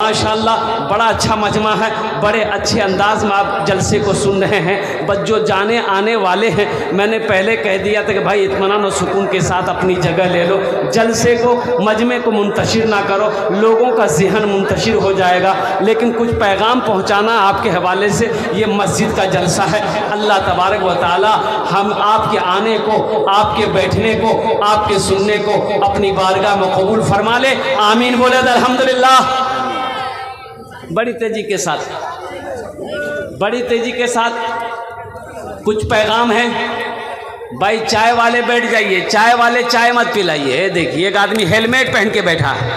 माशाअल्लाह बड़ा अच्छा मजमा है, बड़े अच्छे अंदाज में आप जलसे को सुन रहे हैं। बस जो जाने आने वाले हैं, मैंने पहले कह दिया था कि भाई इत्मीनान और सुकून के साथ अपनी जगह ले लो, जलसे को मजमे को मुंतशिर ना करो, लोगों का जहन मुंतशिर हो जाएगा। लेकिन कुछ पैगाम पहुँचाना आपके हवाले से, ये मस्जिद का जलसा है। अल्लाह तबारक व तआला हम आपके आने को, आपके बैठने को, आपके सुनने को अपनी बारगाह में कबूल फरमा ले। आमीन बोले अल्हम्दुलिल्लाह। बड़ी तेजी के साथ, बड़ी तेजी के साथ कुछ पैगाम है। भाई चाय वाले बैठ जाइए, चाय वाले चाय मत पिलाइए। देखिए एक आदमी हेलमेट पहन के बैठा है।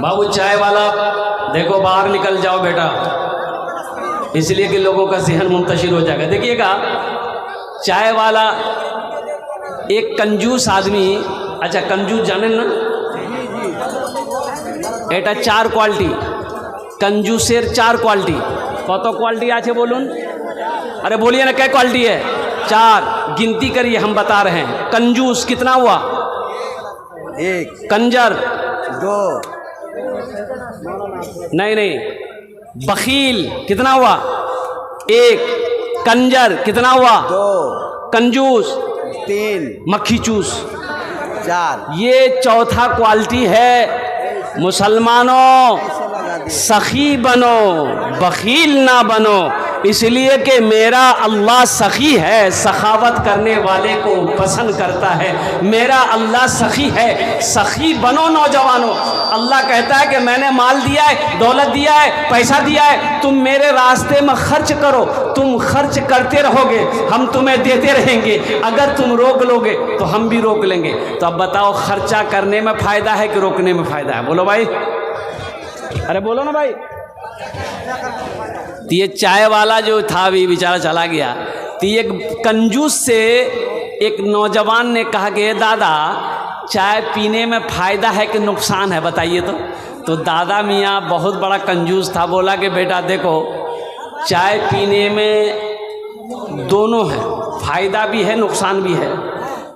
बाबू चाय वाला देखो बाहर निकल जाओ बेटा, इसलिए कि लोगों का जहन मुंतशिर हो जाएगा। देखिएगा चाय वाला एक कंजूस आदमी, अच्छा कंजूस जाने ना এটা 4 क्वालिटी कंजूसेर 4 क्वालिटी। कत क्वालिटी আছে বলুন? अरे बोलिए ना क्या क्वालिटी है? 4 गिनती करिए, हम बता रहे हैं। कंजूस कितना हुआ? 1 कंजर 2 नहीं, बखील कितना हुआ? 1 कंजर कितना हुआ? 2 कंजूस 3 मक्खी चूस 4 ये चौथा क्वालिटी है। मुसलमानों सखी बनो, बखील ना बनो, इसलिए कि मेरा अल्लाह सखी है, सखावत करने वाले को पसंद करता है। मेरा अल्लाह सखी है, सखी बनो नौजवानों। अल्लाह कहता है कि मैंने माल दिया है, दौलत दिया है, पैसा दिया है, तुम मेरे रास्ते में खर्च करो। तुम खर्च करते रहोगे, हम तुम्हें देते रहेंगे। अगर तुम रोक लोगे तो हम भी रोक लेंगे। तो अब बताओ खर्चा करने में फ़ायदा है कि रोकने में फ़ायदा है? बोलो भाई, अरे बोलो ना भाई। तो ये चाय वाला जो था अभी बेचारा चला गया। तो एक कंजूस से एक नौजवान ने कहा कि दादा चाय पीने में फ़ायदा है कि नुकसान है, बताइए तो दादा मियाँ बहुत बड़ा कंजूस था, बोला कि बेटा देखो चाय पीने में दोनों है, फ़ायदा भी है नुकसान भी है।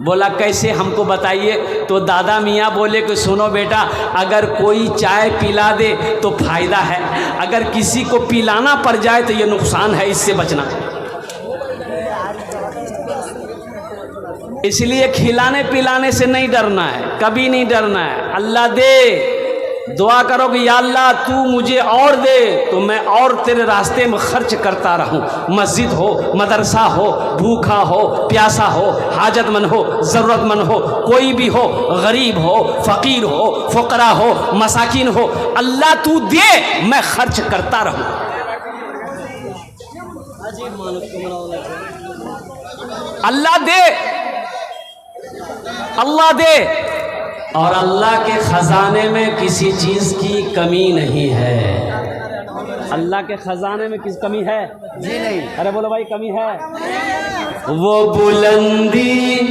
बोला कैसे, हमको बताइए। तो दादा मियाँ बोले कि सुनो बेटा, अगर कोई चाय पिला दे तो फ़ायदा है, अगर किसी को पिलाना पड़ जाए तो ये नुकसान है, इससे बचना। इसलिए खिलाने पिलाने से नहीं डरना है, कभी नहीं डरना है। अल्लाह दे, दुआ करो कि या अल्लाह तू मुझे और दे तो मैं और तेरे रास्ते में खर्च करता रहूं। मस्जिद हो, मदरसा हो, भूखा हो, प्यासा हो, हाजतमंद हो, ज़रूरतमंद हो, कोई भी हो, गरीब हो, फ़कीर हो, फ़ुक़रा हो, मसाकिन हो, अल्लाह तू दे, मैं खर्च करता रहूं। अल्लाह दे, अल्लाह दे। और अल्लाह के ख़जाने में किसी चीज़ की कमी नहीं है। अल्लाह के ख़जाने में किस कमी है? जी नहीं। अरे बोलो भाई, कमी है? वो बुलंदी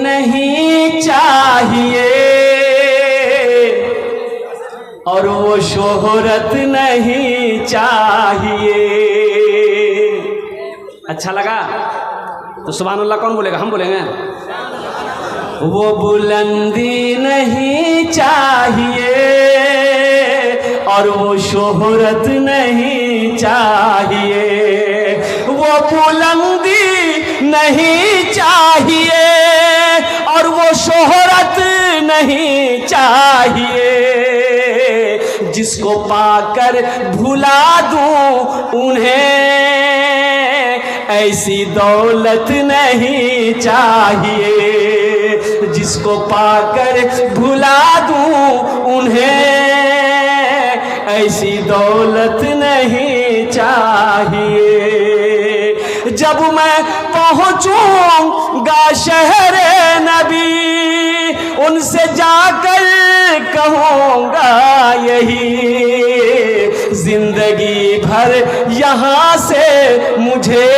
नहीं चाहिए और वो शोहरत नहीं चाहिए। अच्छा लगा तो सुभान अल्लाह कौन बोलेगा? हम बोलेंगे। वो बुलंदी नहीं चाहिए और वो शोहरत नहीं चाहिए। वो बुलंदी नहीं चाहिए और वो शोहरत नहीं चाहिए। जिसको पाकर भुला दूं उन्हें ऐसी दौलत नहीं चाहिए। जिसको पाकर भुला दूं उन्हें ऐसी दौलत नहीं चाहिए। जब मैं पहुंचूंगा शहरे नबी उनसे जाकर कहूँगा यही, जिंदगी भर यहाँ से मुझे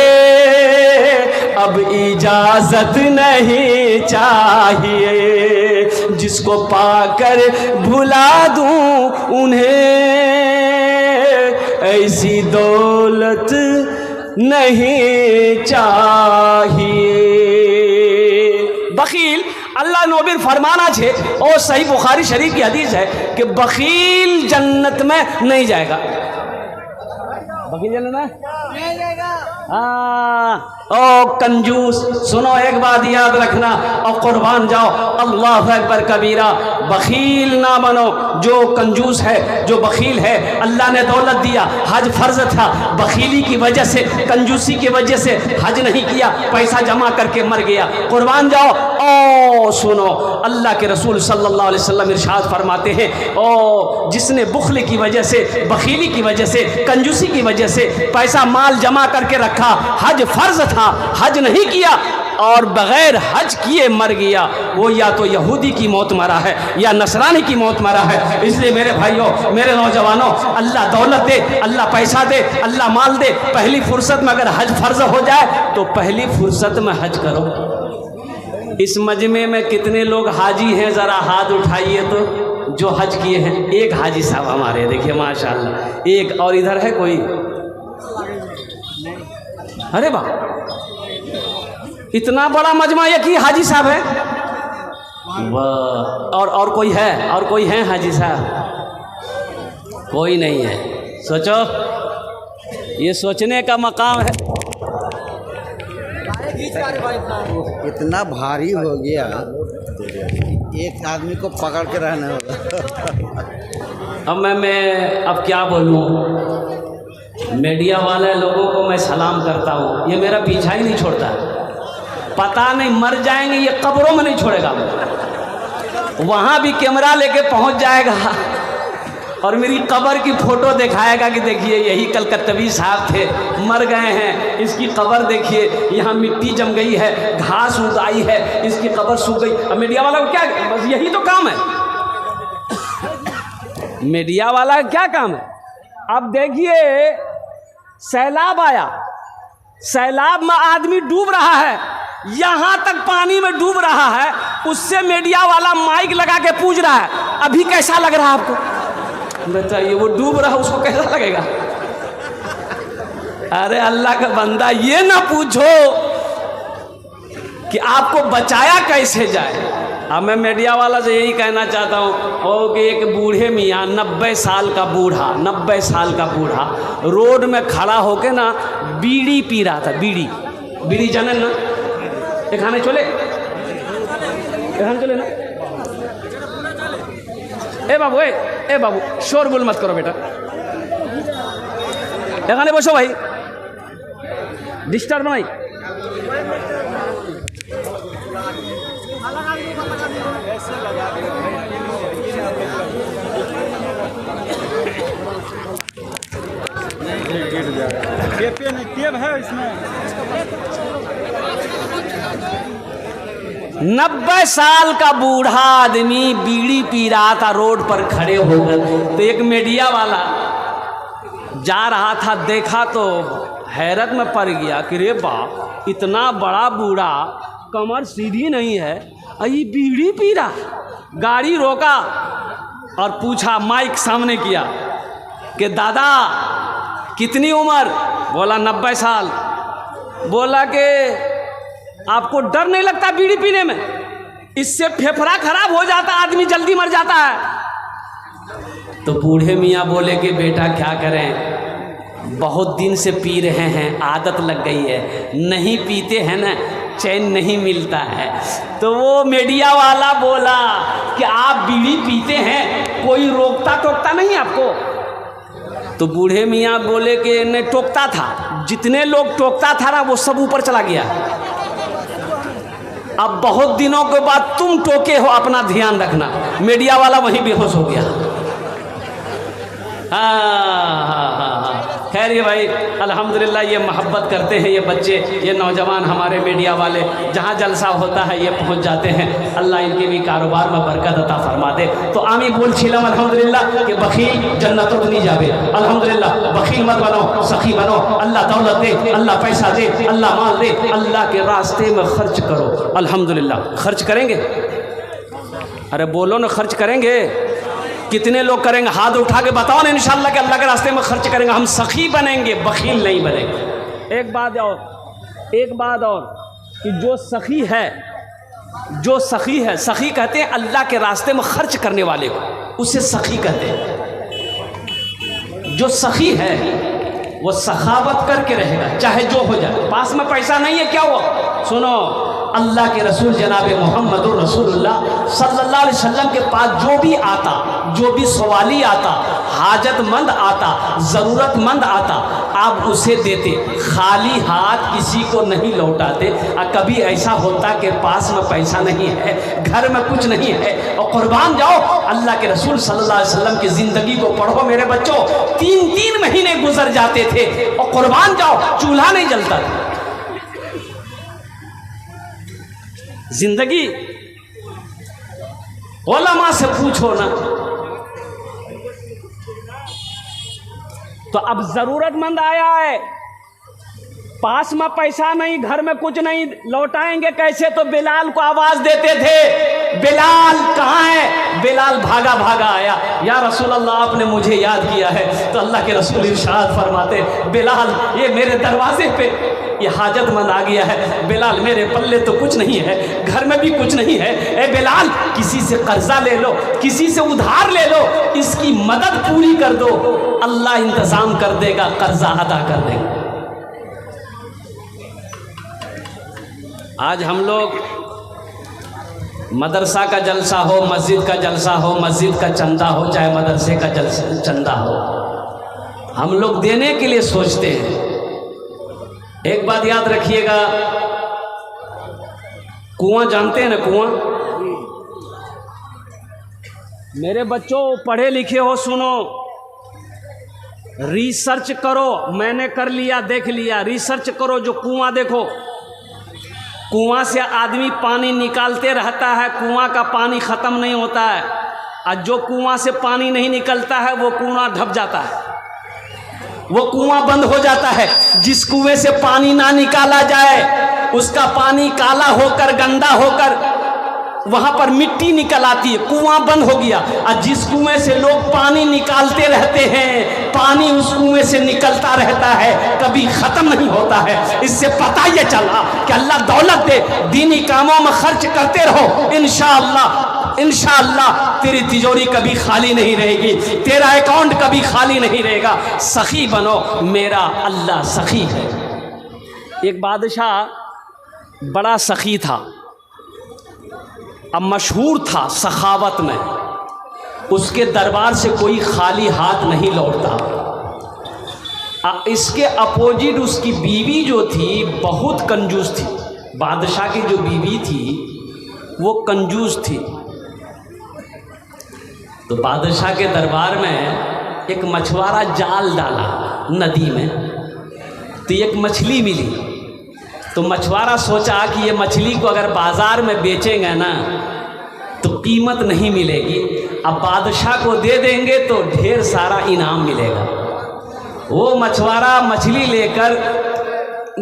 अब इजाजत नहीं चाहिए। जिसको पाकर भुला दूं उन्हें ऐसी दौलत नहीं चाहिए। बखील अल्लाह नबीर फरमाना छे और सही बुखारी शरीफ की हदीस है कि बखील जन्नत में नहीं जाएगा। बखील जन्नत में नहीं जाएगा। ओ कंजूस, सुनो एक बात याद रखना और कुर्बान जाओ, अल्लाह अकबर कबीरा। बखील ना बनो। जो कंजूस है, जो बखील है, अल्लाह ने दौलत दिया, हज फर्ज था, बखीली की वजह से, कंजूसी की वजह से हज नहीं किया, पैसा जमा करके मर गया। कुर्बान जाओ। ओ सुनो, अल्लाह के रसूल सल्लल्लाहु अलैहि वसल्लम इरशाद फरमाते हैं, ओ जिसने बुखल की वजह से, बखीली की वजह से, कंजूसी की वजह से पैसा माल जमा करके रखा, हज फर्ज था, हज नहीं किया और बगैर हज किए मर गया, वो या तो यहूदी की मौत मरा है या नसरानी की मौत मरा है। इसलिए मेरे भाइयों, मेरे नौजवानों, अल्लाह दौलत दे, अल्लाह पैसा दे, अल्लाह माल दे, पहली फुर्सत में अगर हज फर्ज हो जाए तो पहली फुर्सत में हज करो। इस मजमे में कितने लोग हाजी हैं, ज़रा हाथ उठाइए तो जो हज किए हैं। एक हाजी साहब हमारे, देखिए माशाल्लाह, एक। और इधर है कोई? अरे वाह, इतना बड़ा मजमा एक ही हाजी साहब है। वाह। और कोई है? और कोई है हाजी साहब? कोई नहीं है। सोचो, ये सोचने का मकाम है। इतना भारी हो गया, एक आदमी को पकड़ के रहना होगा। अब मैं अब क्या बोलूँ, मीडिया वाले लोगों को मैं सलाम करता हूँ, ये मेरा पीछा ही नहीं छोड़ता है। पता नहीं मर जाएंगे, ये कब्रों में नहीं छोड़ेगा, वहाँ भी कैमरा लेके पहुँच जाएगा और मेरी कब्र की फ़ोटो दिखाएगा कि देखिए यही कलकत्तवी साहब थे, मर गए हैं, इसकी कब्र देखिए, यहाँ मिट्टी जम गई है, घास उग आई है, इसकी कब्र सूख गई। अब मीडिया वाला को क्या, बस यही तो काम है। मीडिया वाला क्या काम है? अब देखिए, सैलाब आया, सैलाब में आदमी डूब रहा है, यहाँ तक पानी में डूब रहा है, उससे मीडिया वाला माइक लगा के पूछ रहा है, अभी कैसा लग रहा है आपको? बताइए, वो डूब रहा है, उसको कैसा लगेगा? अरे अल्लाह का बंदा, ये ना पूछो कि आपको बचाया कैसे जाए। अब मैं मीडिया वाला से यही कहना चाहता हूँ कि एक बूढ़े मियाँ, 90 साल का बूढ़ा, 90 साल का बूढ़ा रोड में खड़ा होके ना बीड़ी पी रहा था। बीड़ी, बीड़ी जाने ना, ये खाने चले, चले ना। ए बाबू, ए बाबू, शोरगुल मत करो बेटा, এখানে বসো ভাই, ডিস্টার্ব নাই। टेप है इसमें। 90 साल का बूढ़ा आदमी बीड़ी पी रहा था, रोड पर खड़े होकर। तो एक मीडिया वाला जा रहा था, देखा तो हैरत में पड़ गया कि रे बाप, इतना बड़ा बूढ़ा, कमर सीधी नहीं है, ये बीड़ी पी रहा। गाड़ी रोका और पूछा, माइक सामने किया कि दादा कितनी उम्र? बोला 90 साल। बोला कि आपको डर नहीं लगता बीड़ी पीने में? इससे फेफड़ा खराब हो जाता, आदमी जल्दी मर जाता है। तो बूढ़े मियाँ बोले कि बेटा क्या करें, बहुत दिन से पी रहे हैं, आदत लग गई है, नहीं पीते हैं ना चैन नहीं मिलता है। तो वो मीडिया वाला बोला कि आप बीड़ी पीते हैं, कोई रोकता टोकता नहीं आपको? तो बूढ़े मियाँ बोले कि नहीं टोकता था, जितने लोग टोकता था ना वो सब ऊपर चला गया। अब बहुत दिनों के बाद तुम टोके हो, अपना ध्यान रखना। मीडिया वाला वहीं बेहोश हो गया। हाँ, खैर ये भाई अल्हम्दुलिल्लाह, ये मोहब्बत करते हैं ये बच्चे, ये नौजवान हमारे मीडिया वाले, जहाँ जलसा होता है ये पहुँच जाते हैं। अल्लाह इनके भी कारोबार में बरकत अता फरमा दे। तो आमी बोल छिलम अल्हम्दुलिल्लाह कि बखील जन्नतों नहीं जावे। अल्हम्दुलिल्लाह, बखील मत बनो, सखी बनो। अल्लाह दौलत दे, अल्लाह पैसा दे, अल्लाह माल दे, अल्लाह के रास्ते में खर्च करो। अल्हम्दुलिल्लाह, खर्च करेंगे? अरे बोलो ना, खर्च करेंगे? कितने लोग करेंगे? हाथ उठा के बताओ ना इंशाअल्लाह कि अल्लाह के रास्ते में खर्च करेंगे। हम सखी बनेंगे, बखील नहीं बनेंगे। एक बात और कि जो सखी है, सखी कहते हैं अल्लाह के रास्ते में खर्च करने वाले को, उसे सखी कहते हैं। जो सखी है वो सखावत करके रहेगा, चाहे जो हो जाए। पास में पैसा नहीं है, क्या हुआ? सुनो, अल्लाह के रसूल जनाब मोहम्मदुर रसूलुल्लाह सल्लल्लाहु अलैहि वसल्लम के पास जो भी आता, जो भी सवाली आता, हाजतमंद आता, ज़रूरतमंद आता, आप उसे देते, खाली हाथ किसी को नहीं लौटाते। और कभी ऐसा होता कि पास में पैसा नहीं है, घर में कुछ नहीं है, और कुर्बान जाओ, अल्लाह के रसूल सल्लल्लाहु अलैहि वसल्लम की ज़िंदगी को पढ़ो मेरे बच्चों, 3-3 महीने गुजर जाते थे, और कुर्बान जाओ, चूल्हा नहीं जलता था। जिंदगी उलमा से पूछो ना। तो अब जरूरतमंद आया है, पास में पैसा नहीं, घर में कुछ नहीं, लौटाएंगे कैसे? तो बिलाल को आवाज देते थे, बिलाल कहाँ है? बिलाल भागा भागा आया, या रसूल अल्लाह आपने मुझे याद किया है। तो अल्लाह के रसूल इरशाद फरमाते, बिलाल ये मेरे दरवाजे पे ये हाजतमंद आ गया है। बिलाल मेरे पल्ले तो कुछ नहीं है, घर में भी कुछ नहीं है। ए बिलाल, किसी से कर्जा ले लो, किसी से उधार ले लो, इसकी मदद पूरी कर दो, अल्लाह इंतजाम कर देगा, कर्जा अदा कर देगा। आज हम लोग मदरसा का जलसा हो, मस्जिद का जलसा हो, मस्जिद का चंदा हो, चाहे मदरसे का चंदा हो, हम लोग देने के लिए सोचते हैं। एक बात याद रखिएगा, कुआं जानते हैं ना? कुआं, मेरे बच्चों पढ़े लिखे हो, सुनो, रिसर्च करो। मैंने कर लिया, देख लिया, रिसर्च करो। जो कुआं देखो, कुआं से आदमी पानी निकालते रहता है, कुआं का पानी ख़त्म नहीं होता है। और जो कुआं से पानी नहीं निकलता है वो कुआं ढप जाता है, वो कुआं बंद हो जाता है। जिस कुएं से पानी ना निकाला जाए उसका पानी काला होकर, गंदा होकर वहां पर मिट्टी निकल आती है, कुआं बंद हो गया। और जिस कुएं से लोग पानी निकालते रहते हैं, पानी उस कुएं से निकलता रहता है, कभी खत्म नहीं होता है। इससे पता ये चला कि अल्लाह दौलत दे, दीनी कामों में खर्च करते रहो, इंशाअल्लाह तेरी तिजोरी कभी खाली नहीं रहेगी, तेरा अकाउंट कभी खाली नहीं रहेगा। सखी बनो, मेरा अल्लाह सखी है। एक बादशाह बड़ा सखी था, अब मशहूर था सखावत में, उसके दरबार से कोई खाली हाथ नहीं लौटता। इसके अपोजिट उसकी बीवी जो थी बहुत कंजूस थी। बादशाह की जो बीवी थी वो कंजूस थी। तो बादशाह के दरबार में एक मछुआरा जाल डाला नदी में, तो एक मछली मिली। तो मछुआरा सोचा कि ये मछली को अगर बाज़ार में बेचेंगे ना तो कीमत नहीं मिलेगी, अब बादशाह को दे देंगे तो ढेर सारा इनाम मिलेगा। वो मछुआरा मछली लेकर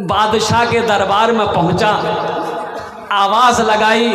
बादशाह के दरबार में पहुंचा, आवाज़ लगाई,